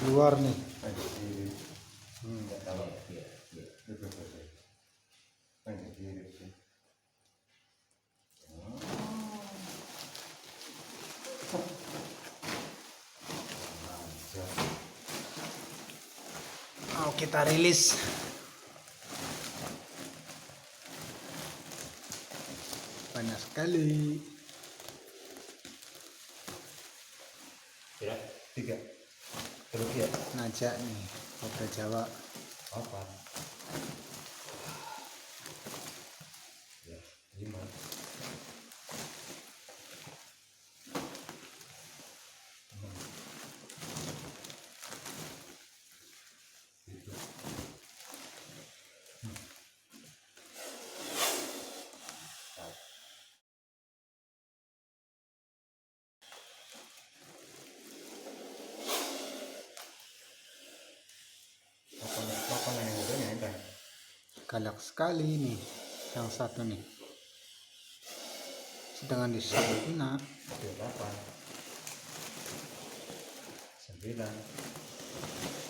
keluar nih. Mau kita rilis. Banyak sekali. Tiga. Terus ya. Najak nih, kobra Jawa. Apa? Ya, 5. Apa yang udah ini? Galak sekali nih yang satu nih, sedangkan di sini 8, 9.